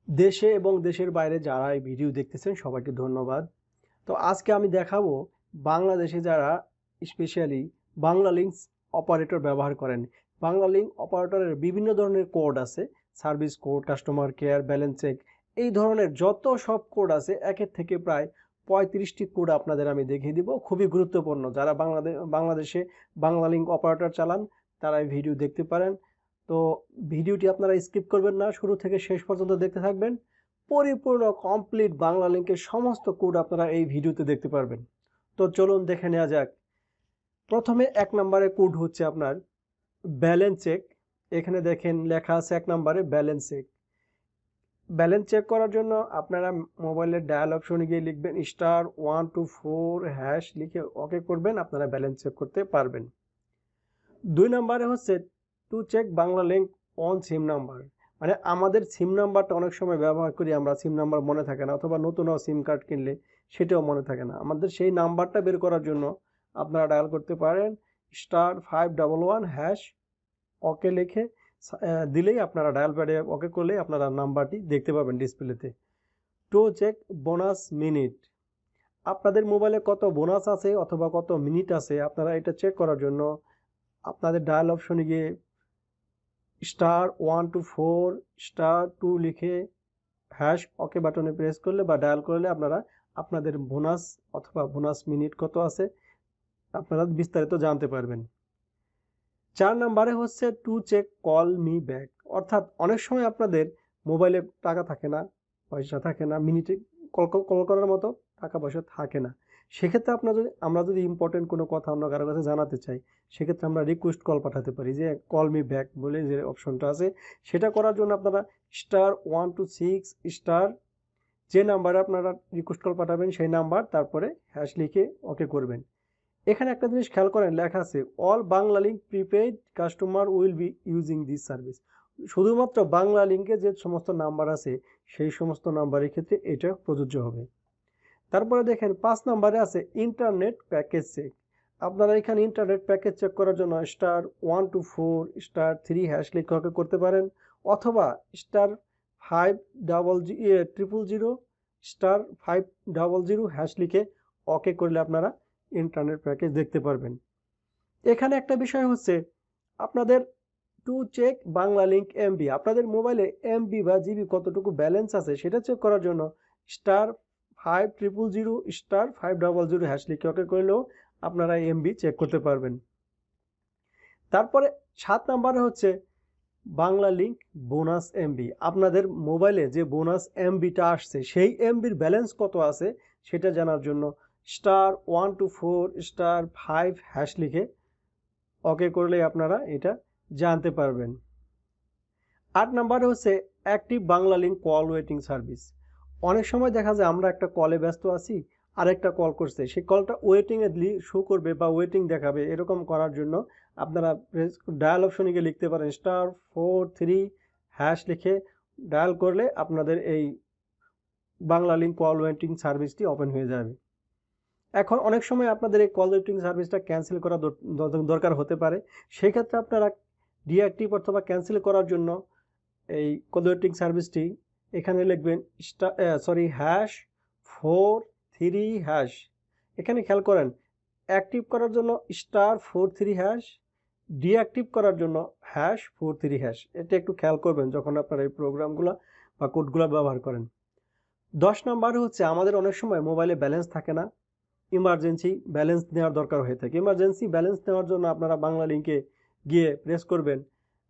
দেশে এবং দেশের বাইরে যারা এই ভিডিও দেখতেছেন সবাইকে ধন্যবাদ। তো আজকে আমি দেখাবো বাংলাদেশে যারা স্পেশালি বাংলা লিঙ্কস অপারেটর ব্যবহার করেন। বাংলা লিঙ্ক অপারেটরের বিভিন্ন ধরনের কোড আছে, service code, customer care, balance check, এই ধরনের যত সব কোড আছে একের থেকে প্রায় 35টি কোড আপনাদের আমি দেখিয়ে দিব। খুবই গুরুত্বপূর্ণ, যারা বাংলাদেশে বাংলা লিঙ্ক অপারেটর চালান তারা এই ভিডিও দেখতে পারেন। তো ভিডিওটি আপনারা স্কিপ করবেন না, শুরু থেকে শেষ পর্যন্ত দেখতে থাকবেন। পরিপূর্ণ কমপ্লিট বাংলা লিঙ্কের সমস্ত কোড আপনারা এই ভিডিওতে দেখতে পারবেন। তো চলুন দেখে নেওয়া যাক। প্রথমে 1 নম্বরে কোড হচ্ছে আপনার ব্যালেন্স চেক। এখানে দেখেন লেখা আছে 1 নম্বরে ব্যালেন্স চেক। ব্যালেন্স চেক করার জন্য আপনারা মোবাইলের ডায়াল অপশনে গিয়ে লিখবেন *124# লিখে ওকে করবেন, আপনারা ব্যালেন্স চেক করতে পারবেন। 2 নম্বরে হচ্ছে to check Banglalink own SIM number. মানে আমাদের সিম নাম্বারটা অনেক সময় ব্যবহার করি আমরা, সিম নাম্বার মনে থাকে না, অথবা নতুন সিম কার্ড কিনলে সেটাও মনে থাকে না। আমাদের সেই নাম্বারটা বের করার জন্য আপনারা ডায়াল করতে পারেন *511# ওকে লিখে দিলেই আপনারা ডায়াল প্যাডে ওকে করলে আপনারা নাম্বারটি দেখতে পাবেন ডিসপ্লেতে। টু চেক বোনাস মিনিট, আপনাদের মোবাইলে কত বোনাস আছে অথবা কত মিনিট আছে আপনারা এটা চেক করার জন্য আপনাদের ডায়াল অপশনে গিয়ে *124*2 লিখে ওকে বাটনে প্রেস করলে বা ডায়াল করলে আপনারা আপনাদের বোনাস অথবা বোনাস মিনিট কত আছে আপনারা বিস্তারিত জানতে পারবেন। 4 নম্বরে হচ্ছে to check call me back, অর্থাৎ অনেক সময় আপনাদের মোবাইলে টাকা থাকে না, পয়সা থাকে না, মিনিটে কল করার মতো টাকা পয়সা থাকে না। সেক্ষেত্রে আমরা যদি ইম্পর্টেন্ট কোনো কথা অন্য কারো কাছে জানাতে চাই, সেক্ষেত্রে আমরা রিকোয়েস্ট কল পাঠাতে পারি, যে কল মি ব্যাক বলে যে অপশনটা আছে। সেটা করার জন্য আপনারা *126* যে নাম্বারে আপনারা রিকোয়েস্ট কল পাঠাবেন সেই নাম্বার, তারপরে হ্যাশ লিখে ওকে করবেন। এখানে একটা জিনিস খেয়াল করেন, লেখা আছে all Bangla link prepaid customer will be using this service. শুধুমাত্র বাংলা লিঙ্কে যে সমস্ত নাম্বার আছে সেই সমস্ত নাম্বারের ক্ষেত্রে এটা প্রযোজ্য হবে। তারপরে দেখেন 5 নম্বরে আছে ইন্টারনেট প্যাকেজ চেক। আপনারা এখানে ইন্টারনেট প্যাকেজ চেক করার জন্য *124*3# লিখে ওকে করতে পারেন, অথবা *500*500# লিখে ওকে করলে আপনারা ইন্টারনেট প্যাকেজ দেখতে পারবেন। এখানে একটা বিষয় হচ্ছে আপনাদের to check Banglalink MB, আপনাদের মোবাইলে এমবি বা জিবি কতটুকু ব্যালেন্স আছে সেটা চেক করার জন্য *500*500# লিখে ওকে করলেও আপনারা এমবি চেক করতে পারবেন। তারপরে 7 নম্বরে হচ্ছে বাংলা লিঙ্ক বোনাস এমবি, আপনাদের মোবাইলে যে বোনাস এমবিটা আসছে সেই এমবির ব্যালেন্স কত আছে সেটা জানার জন্য *124*5# লিখে ওকে করলে আপনারা এটা জানতে পারবেন। 8 নম্বরে হচ্ছে active Bangla link call waiting service. অনেক সময় দেখা যায় আমরা একটা কলে ব্যস্ত আছি, আরেকটা কল করছে, সেই কলটা ওয়েটিংয়ে শো করবে বা ওয়েটিং দেখাবে, এরকম করার জন্য আপনারা ডায়াল অপশনে গিয়ে লিখতে পারেন *43# লিখে ডায়াল করলে আপনাদের এই বাংলা লিঙ্ক কল ওয়েটিং সার্ভিসটি ওপেন হয়ে যাবে। এখন অনেক সময় আপনাদের এই কল ওয়েটিং সার্ভিসটা ক্যান্সেল করা দরকার হতে পারে, সেক্ষেত্রে আপনারা ডিঅ্যাক্টিভ অথবা ক্যান্সেল করার জন্য এই কল ওয়েটিং সার্ভিসটি এখানে লিখবেন #43#। এখানে খেয়াল করেন, অ্যাক্টিভ করার জন্য *43#, ডিঅ্যাক্টিভ করার জন্য #43#। এটা একটু খেয়াল করবেন যখন আপনারা এই প্রোগ্রামগুলো বা কোডগুলো ব্যবহার করেন। 10 নম্বরে হচ্ছে আমাদের অনেক সময় মোবাইলে ব্যালেন্স থাকে না, ইমার্জেন্সি ব্যালেন্স নেওয়ার দরকার হয়ে থাকে। ইমার্জেন্সি ব্যালেন্স নেওয়ার জন্য আপনারা বাংলা লিঙ্কে গিয়ে প্রেস করবেন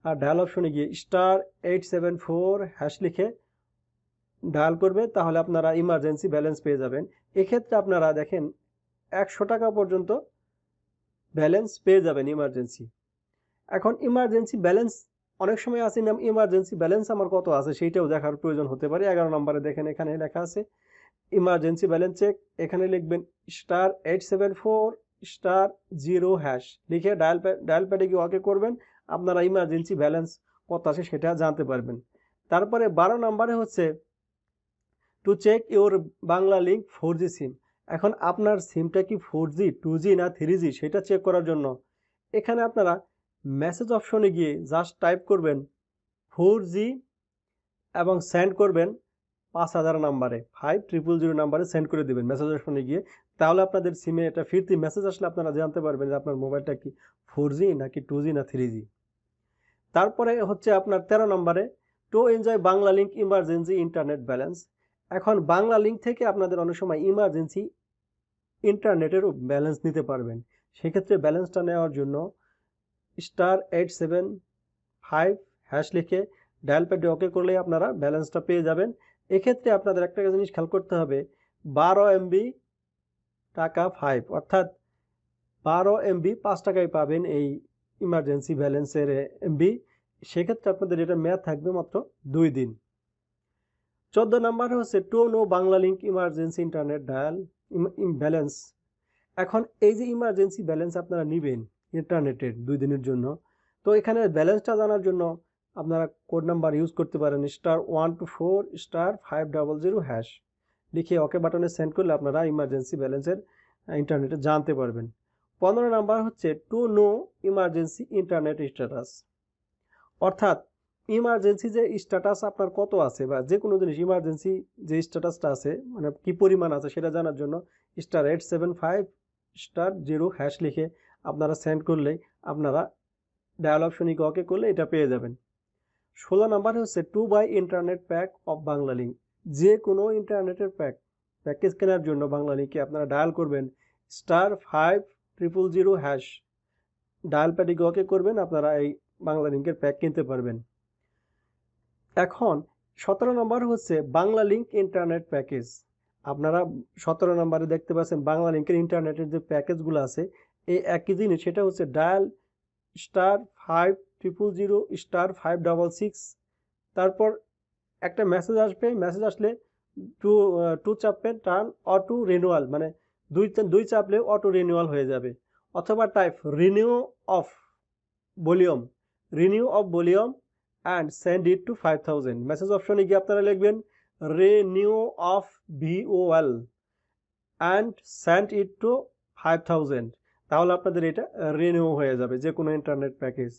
আর ডায়াল অপশনে গিয়ে *874# লিখে ডায়াল করবে, তাহলে আপনারা ইমার্জেন্সি ব্যালেন্স পেয়ে যাবেন। এক্ষেত্রে আপনারা দেখেন 100 টাকা পর্যন্ত ব্যালেন্স পেয়ে যাবেন ইমার্জেন্সি। এখন ইমার্জেন্সি ব্যালেন্স অনেক সময় আছে না, ইমার্জেন্সি ব্যালেন্স আমার কত আছে সেইটাও দেখার প্রয়োজন হতে পারে। 11 নম্বরে দেখেন এখানে লেখা আছে ইমার্জেন্সি ব্যালেন্স চেক, এখানে লিখবেন *874*0# লিখে ডায়াল প্যাডে গিয়ে ওকে করবেন, আপনারা ইমার্জেন্সি ব্যালেন্স কত আছে সেটা জানতে পারবেন। তারপরে 12 নম্বরে হচ্ছে to check your Banglalink 4G SIM. এখন আপনার সিমটা কি 4G, 2G না 3G সেটা চেক করার জন্য এখানে আপনারা মেসেজ অপশনে গিয়ে জাস্ট টাইপ করবেন 4G এবং সেন্ড করবেন, 5000 নাম্বারে 5000 নাম্বারে সেন্ড করে দিবেন মেসেজ অপশনে গিয়ে। তাহলে আপনাদের সিমে এটা ফিরতি মেসেজ আসলে আপনারা জানতে পারবেন যে আপনার মোবাইলটা কি 4G নাকি 2G না 3G। তারপরে হচ্ছে আপনার 13 নম্বরে to enjoy Bangla link emergency internet balance. এখন বাংলা লিঙ্ক থেকে আপনাদের অনেক সময় ইমার্জেন্সি ইন্টারনেটেরও ব্যালেন্স নিতে পারবেন। সেক্ষেত্রে ব্যালেন্সটা নেওয়ার জন্য *875# লিখে ডায়াল প্যাডে ওকে করলেই আপনারা ব্যালেন্সটা পেয়ে যাবেন। এক্ষেত্রে আপনাদের একটা জিনিস খেয়াল করতে হবে, 12 MB টাকা 5, অর্থাৎ 12 MB 5 টাকায় পাবেন এই ইমার্জেন্সি ব্যালেন্সের এমবি। সেক্ষেত্রে আপনাদের এটা মেয়াদ থাকবে মাত্র 2 দিন। 14 নাম্বার হচ্ছে to know Bangla link emergency internet dial balance. এখন এই যে ইমার্জেন্সি ব্যালেন্স আপনারা নেবেন ইন্টারনেটের 2 দিনের জন্য, তো এখানে ব্যালেন্সটা জানার জন্য আপনারা কোড নাম্বার ইউজ করতে পারেন *124*500# লিখে ওকে বাটনে সেন্ড করলে আপনারা ইমার্জেন্সি ব্যালেন্সের ইন্টারনেটে জানতে পারবেন। 15 নাম্বার হচ্ছে to know emergency internet status, অর্থাৎ ইমার্জেন্সি যে স্ট্যাটাস আপনার কত আছে বা যে কোনো জিনিস ইমার্জেন্সি যে স্ট্যাটাসটা আছে মানে কি পরিমাণ আছে সেটা জানার জন্য *875*0# লিখে আপনারা সেন্ড করলেই আপনারা ডায়াল অপশনে ওকে করলে এটা পেয়ে যাবেন। 16 নাম্বার হচ্ছে to buy internet pack of Banglalink. যে কোনো ইন্টারনেটের প্যাকেজ কেনার জন্য বাংলা লিঙ্কে আপনারা ডায়াল করবেন *5000#, ডায়াল প্যাডে ওকে করবেন, আপনারা এই বাংলা লিঙ্কের প্যাক কিনতে পারবেন। এখন 17 নম্বর হচ্ছে বাংলা লিঙ্ক ইন্টারনেট প্যাকেজ। আপনারা 17 নম্বরে দেখতে পাচ্ছেন বাংলা লিঙ্কের ইন্টারনেটের যে প্যাকেজগুলো আছে এই একই জিনিস, সেটা হচ্ছে ডায়াল *5000*566, তারপর একটা মেসেজ আসবে, মেসেজ আসলে টু চাপবেন টার্ন অটো রিনিউয়াল, মানে দুই চাপলে অটো রিনিউয়াল হয়ে যাবে, অথবা type renew off volume and send it to 5000। Message অপশনে গিয়ে আপনারা লিখবেন renew off VOL and send it to 5000, তাহলে আপনাদের এটা রিনিউ হয়ে যাবে যে কোনো ইন্টারনেট প্যাকেজ।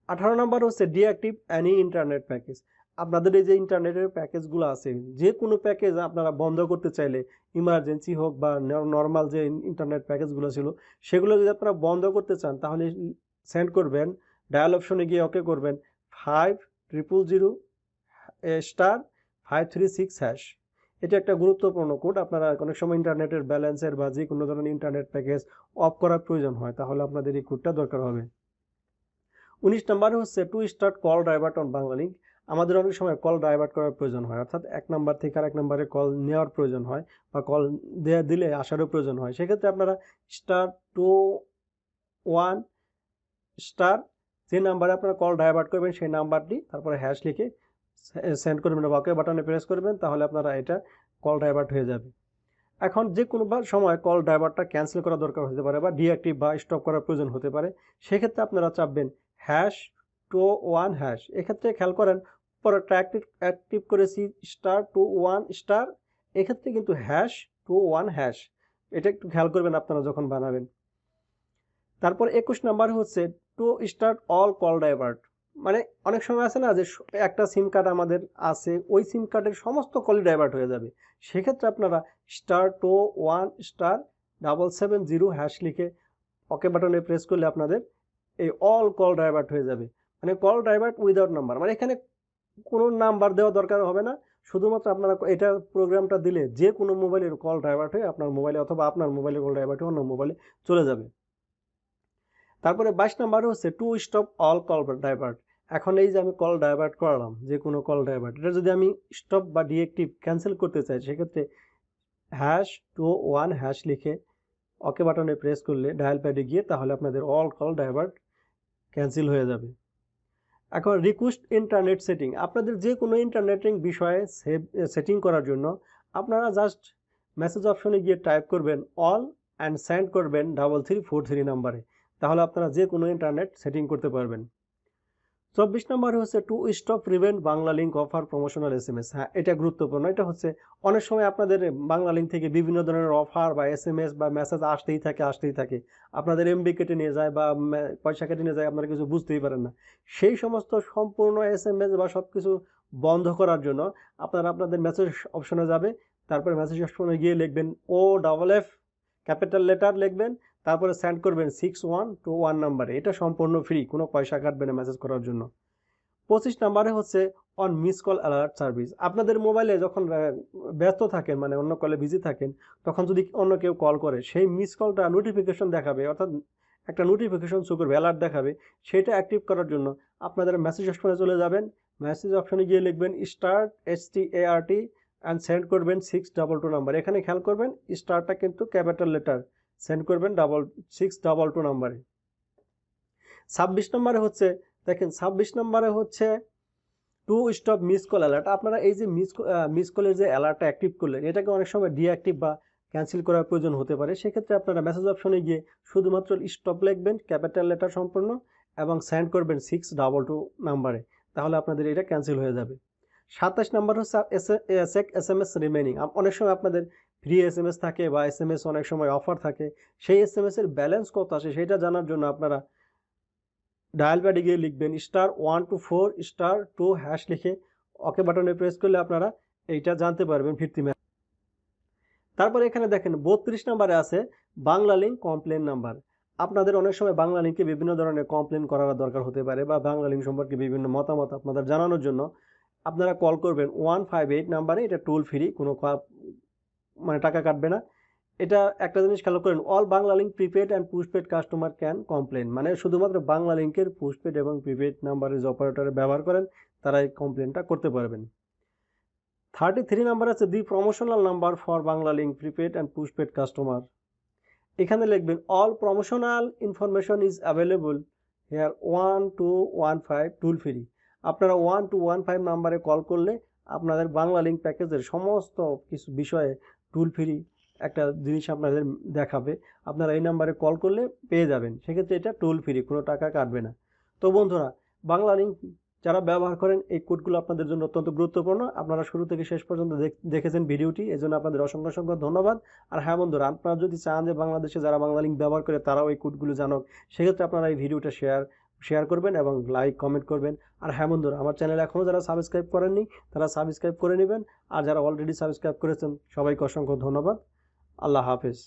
18 নম্বর হচ্ছে ডিঅ্যাক্টিভ অ্যানি ইন্টারনেট প্যাকেজ। আপনাদের এই যে ইন্টারনেটের প্যাকেজগুলো আছে যে কোনো প্যাকেজ আপনারা বন্ধ করতে চাইলে, ইমার্জেন্সি হোক বা নর্মাল যে ইন্টারনেট প্যাকেজগুলো ছিল সেগুলো যদি আপনারা বন্ধ করতে চান তাহলে সেন্ড করবেন, ডায়াল অপশনে গিয়ে ওকে করবেন 5000*536#। এটা একটা গুরুত্বপূর্ণ কোড। আপনারা অনেক সময় ইন্টারনেটের ব্যালেন্সের বা যে কোনো ধরনের ইন্টারনেট প্যাকেজ অফ করার প্রয়োজন হয়, তাহলে আপনাদের এই কোডটা দরকার হবে। 19 নম্বরে হচ্ছে to start call divert on Bangla link. আমাদের অনেক সময় কল ডাইভার্ট করার প্রয়োজন হয়, অর্থাৎ এক নাম্বার থেকে আরেক নাম্বারে কল নেওয়ার প্রয়োজন হয় বা কল দিলে আসারও প্রয়োজন হয়। সেক্ষেত্রে আপনারা *21* যে নাম্বারে আপনারা কল ডাইভার্ট করবেন সেই নাম্বারটি তারপরে হ্যাশ লিখে সেন্ড করবেন বা ওকে বাটনে প্রেস করবেন, তাহলে আপনারা এটা কল ডাইভার্ট হয়ে যাবে। এখন যে কোনো সময় কল ডাইভার্টটা ক্যান্সেল করা দরকার হতে পারে বা ডিঅ্যাক্টিভ বা স্টপ করার প্রয়োজন হতে পারে, সেক্ষেত্রে আপনারা চাপবেন #21#। এক্ষেত্রে খেয়াল করেন পরেরটা অ্যাক্টিভ করেছি *21*, এক্ষেত্রে কিন্তু #21#, এটা একটু খেয়াল করবেন আপনারা যখন বানাবেন। তারপর 21 নাম্বার হচ্ছে to start all call divert. মানে অনেক সময় আছে না যে একটা সিম কার্ড আমাদের আছে, ওই সিম কার্ডের সমস্ত কলই ডাইভার্ট হয়ে যাবে, সেক্ষেত্রে আপনারা *21*770# লিখে ওকে বাটনে প্রেস করলে আপনাদের এই অল কল ডাইভার্ট হয়ে যাবে। মানে কল ডাইভার্ট উইদাউট নাম্বার, মানে এখানে কোনো নাম্বার দেওয়া দরকার হবে না, শুধুমাত্র আপনারা এটা প্রোগ্রামটা দিলে যে কোনো মোবাইলের কল ডাইভার্ট হয়ে আপনার মোবাইলে অথবা আপনার মোবাইলে কল ডাইভার্ট হয়ে অন্য মোবাইলে চলে যাবে। তারপরে 22 নাম্বার হচ্ছে to stop all call divert. এখন এই যে আমি কল ডাইভার্ট করলাম যে কোনো কল ডাইভার্ট, এটা যদি আমি স্টপ বা ডিঅ্যাক্টিভ ক্যান্সেল করতে চাই সেক্ষেত্রে #21# লিখে ওকে বাটনে প্রেস করলে ডায়াল প্যাডে গিয়ে তাহলে আপনাদের অল কল ডাইভার্ট ক্যান্সেল হয়ে যাবে। এখন রিকোয়েস্ট ইন্টারনেট সেটিং। আপনাদের যে কোনো ইন্টারনেটিং বিষয়ে সেটিং করার জন্য আপনারা জাস্ট মেসেজ অপশনে গিয়ে টাইপ করবেন অল অ্যান্ড সেন্ড করবেন 3343 নাম্বারে, তাহলে আপনারা যে কোনো ইন্টারনেট সেটিং করতে পারবেন। 24 নম্বরে হচ্ছে to stop prevent Bangla link offer promotional SMS। হ্যাঁ, এটা গুরুত্বপূর্ণ। এটা হচ্ছে অনেক সময় আপনাদের বাংলা লিঙ্ক থেকে বিভিন্ন ধরনের অফার বা SMS বা মেসেজ আসতেই থাকে, আপনাদের MB কেটে নিয়ে যায় বা পয়সা কেটে নিয়ে যায়, আপনারা কিছু বুঝতেই পারেন না। সেই সমস্ত সম্পূর্ণ SMS বা সব কিছু বন্ধ করার জন্য আপনারা আপনাদের মেসেজ অপশনে যাবে, তারপরে মেসেজ অপশনে গিয়ে লিখবেন OFF ক্যাপিটাল লেটার লিখবেন, তারপরে সেন্ড করবেন 6121 নাম্বারে। এটা সম্পূর্ণ ফ্রি, কোনো পয়সা কাটবে না মেসেজ করার জন্য। 25 নাম্বারে হচ্ছে on miss call alert service. আপনাদের মোবাইলে যখন ব্যস্ত থাকেন, মানে অন্য কলে বিজি থাকেন, তখন যদি অন্য কেউ কল করে, সেই মিস কলটা নোটিফিকেশন দেখাবে, অর্থাৎ একটা নোটিফিকেশন শো করবে, অ্যালার্ট দেখাবে। সেটা অ্যাক্টিভ করার জন্য আপনাদের মেসেজ অপশনে চলে যাবেন, মেসেজ অপশনে গিয়ে লিখবেন স্টার্ট START অ্যান্ড সেন্ড করবেন 622 নাম্বার। এখানে খেয়াল করবেন স্টারটা কিন্তু ক্যাপিটাল লেটার, সেন্ড করবেন 622 নাম্বারে। 26 নম্বরে হচ্ছে, দেখেন 26 নম্বরে হচ্ছে to stop miss call alert. আপনারা এই যে মিস কলের যে অ্যালার্টটা অ্যাক্টিভ করলেন, এটাকে অনেক সময় ডিঅ্যাক্টিভ বা ক্যান্সেল করার প্রয়োজন হতে পারে। সেক্ষেত্রে আপনারা মেসেজ অপশনে গিয়ে শুধুমাত্র স্টপ লিখবেন ক্যাপিটাল লেটার সম্পূর্ণ এবং সেন্ড করবেন 622 নাম্বারে, তাহলে আপনাদের এটা ক্যান্সেল হয়ে যাবে। 27 নাম্বার হচ্ছে চেক SMS রিমেনিং। অনেক সময় আপনাদের ফ্রি SMS থাকে বা SMS অনেক সময় অফার থাকে, সেই SMS এর ব্যালেন্স কত আসে সেটা জানার জন্য আপনারা ডায়াল প্যাডে গিয়ে লিখবেন *124*2# লিখে ওকে বাটনে প্রেস করলে আপনারা এইটা জানতে পারবেন ফিরতি ম্যাসেজ। তারপরে এখানে দেখেন 32 নম্বরে আছে বাংলা লিঙ্ক কমপ্লেন নাম্বার। আপনাদের অনেক সময় বাংলা লিঙ্কে বিভিন্ন ধরনের কমপ্লেন করার দরকার হতে পারে, বা বাংলা লিঙ্ক সম্পর্কে বিভিন্ন মতামত আপনাদের জানানোর জন্য আপনারা কল করবেন 158 নাম্বারে। এটা টোল ফ্রি, কোনো মানে টাকা কাটবে না। এটা একটা জিনিস খেয়াল করেন, all Bangla link prepaid and postpaid customer can complain, মানে শুধুমাত্র বাংলা লিঙ্কের পোস্টপেড এবং প্রিপেড নাম্বারের যে অপারেটরে ব্যবহার করেন তারা এই কমপ্লেনটা করতে পারবেন। 33 নাম্বার আছে the promotional number for Banglalink prepaid and postpaid customer. এখানে লিখবেন all promotional information is available here 1215 toll free. আপনারা 1215 নাম্বারে কল করলে আপনাদের বাংলা লিঙ্ক প্যাকেজের সমস্ত কিছু বিষয়ে টোল ফ্রি একটা জিনিস আপনাদের দেখাবে, আপনারা এই নাম্বারে কল করলে পেয়ে যাবেন। সেক্ষেত্রে এটা টোল ফ্রি, কোনো টাকা কাটবে না। তো বন্ধুরা, বাংলা লিঙ্ক যারা ব্যবহার করেন এই কোডগুলো আপনাদের জন্য অত্যন্ত গুরুত্বপূর্ণ। আপনারা শুরু থেকে শেষ পর্যন্ত দেখেছেন ভিডিওটি, এজন্য আপনাদের অসংখ্য অসংখ্য ধন্যবাদ। আর হ্যাঁ বন্ধুরা, আপনারা যদি চান যে বাংলাদেশে যারা বাংলা লিঙ্ক ব্যবহার করে তারাও এই কোডগুলো জানুক, সেক্ষেত্রে আপনারা এই ভিডিওটা শেয়ার করবেন এবং লাইক কমেন্ট করবেন। আর হ্যাঁ বন্ধুরা, আমার চ্যানেল এখনও যারা সাবস্ক্রাইব করেননি তারা সাবস্ক্রাইব করে নেবেন, আর যারা অলরেডি সাবস্ক্রাইব করেছেন সবাইকে অসংখ্য ধন্যবাদ। আল্লাহ হাফেজ।